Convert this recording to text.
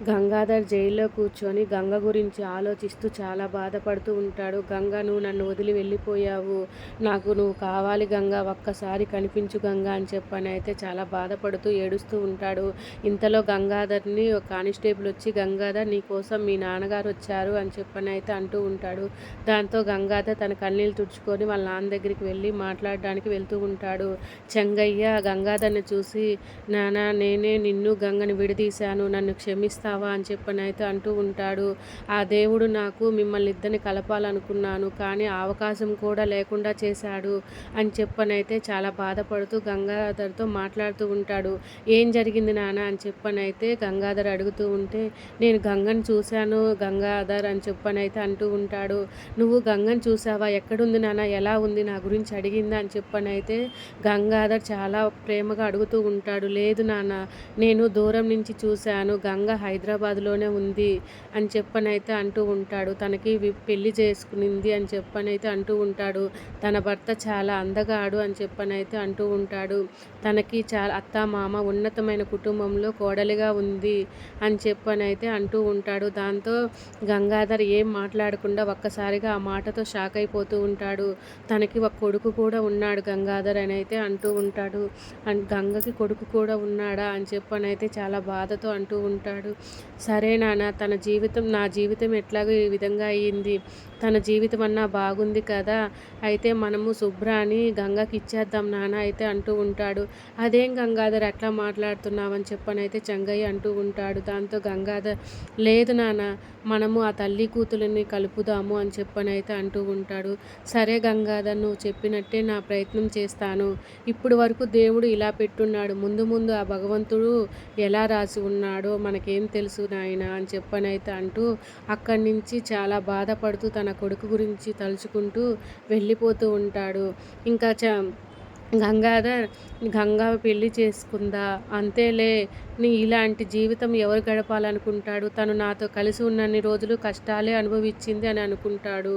గంగాధర్ జైల్లో కూర్చొని గంగ గురించి ఆలోచిస్తూ చాలా బాధపడుతూ ఉంటాడు. గంగ, నువ్వు నన్ను వదిలి వెళ్ళిపోయావు, నాకు నువ్వు కావాలి గంగ, ఒక్కసారి కనిపించు గంగ అని చెప్పనైతే చాలా బాధపడుతూ ఏడుస్తూ ఉంటాడు. ఇంతలో గంగాధర్ని ఒక కానిస్టేబుల్ వచ్చి, గంగాధర్ నీ కోసం మీ నాన్నగారు వచ్చారు అని చెప్పనైతే అంటూ ఉంటాడు. దాంతో గంగాధర్ తన కన్నీళ్ళు తుడుచుకొని వాళ్ళ నాన్న దగ్గరికి వెళ్ళి మాట్లాడడానికి వెళ్తూ ఉంటాడు. చెంగయ్య గంగాధర్ని చూసి, నాన్న, నేనే నిన్ను గంగని విడదీశాను, నన్ను క్షమిస్తావా అని చెప్పనైతే అంటూ ఉంటాడు. ఆ దేవుడు నాకు మిమ్మల్ని ఇద్దరిని కలపాలనుకున్నాను, కానీ ఆ అవకాశం కూడా లేకుండా చేశాడు అని చెప్పనైతే చాలా బాధపడుతూ గంగాధర్తో మాట్లాడుతూ ఉంటాడు. ఏం జరిగింది నాన్న అని చెప్పనైతే గంగాధర్ అడుగుతూ ఉంటే, నేను గంగని చూశాను గంగాధర్ అని చెప్పనైతే అంటూ ఉంటాడు. నువ్వు గంగని చూసావా, ఎక్కడుంది నాన్న, ఎలా ఉంది, నా గురించి అడిగిందా అని చెప్పనైతే గంగాధర్ చాలా ప్రేమగా అడుగుతూ ఉంటాడు. లేదు నాన్న, నేను దూరం నుంచి చూశాను, గంగ హైదరాబాద్లోనే ఉంది అని చెప్పనైతే అంటూ ఉంటాడు. తనకి పెళ్లి చేసుకునింది అని చెప్పనైతే అంటూ ఉంటాడు. తన భర్త చాలా అందగాడు అని చెప్పనైతే అంటూ ఉంటాడు. తనకి చాలా అత్త మామ ఉన్నతమైన కుటుంబంలో కోడలిగా ఉంది అని చెప్పనైతే అంటూ ఉంటాడు. దాంతో గంగాధర్ ఏం మాట్లాడకుండా ఒక్కసారిగా ఆ మాటతో షాక్ అయిపోతూ ఉంటాడు. తనకి ఒక కొడుకు కూడా ఉన్నాడు గంగాధర్ అని అయితే అంటూ ఉంటాడు. గంగకి కొడుకు కూడా ఉన్నాడా అని చెప్పనైతే చాలా బాధతో అంటూ ఉంటాడు. సరే నాన్న, నా జీవితం ఎట్లాగో ఈ విధంగా అయ్యింది, తన జీవితం అన్నా బాగుంది కదా, అయితే మనము శుభ్రాని గంగకి ఇచ్చేద్దాం నాన్న అయితే అంటూ ఉంటాడు. అదేం గంగాధర్ అట్లా మాట్లాడుతున్నావని చెప్పనైతే చెంగయ్య అంటూ ఉంటాడు. దాంతో గంగాధర్, లేదు నాన్న, మనము ఆ తల్లి కూతురిని కలుపుదాము అని చెప్పనైతే అంటూ ఉంటాడు. సరే గంగాధర్, నువ్వు చెప్పినట్టే నా ప్రయత్నం చేస్తాను. ఇప్పుడు వరకు దేవుడు ఇలా పెట్టున్నాడు, ముందు ముందు ఆ భగవంతుడు ఎలా రాసి ఉన్నాడో మనకేం తెలుసు నాయన అని చెప్పనైతే అంటూ అక్కడి నుంచి చాలా బాధపడుతూ తన కొడుకు గురించి తలుచుకుంటూ వెళ్ళిపోతూ ఉంటాడు. ఇంకా గంగాధర్, గంగా పెళ్లి చేసుకుందా, అంతేలే, ఇలాంటి జీవితం ఎవరు గడపాలనుకుంటాడు, తను నాతో కలిసి ఉన్నన్ని రోజులు కష్టాలే అనుభవించింది అని అనుకుంటాడు.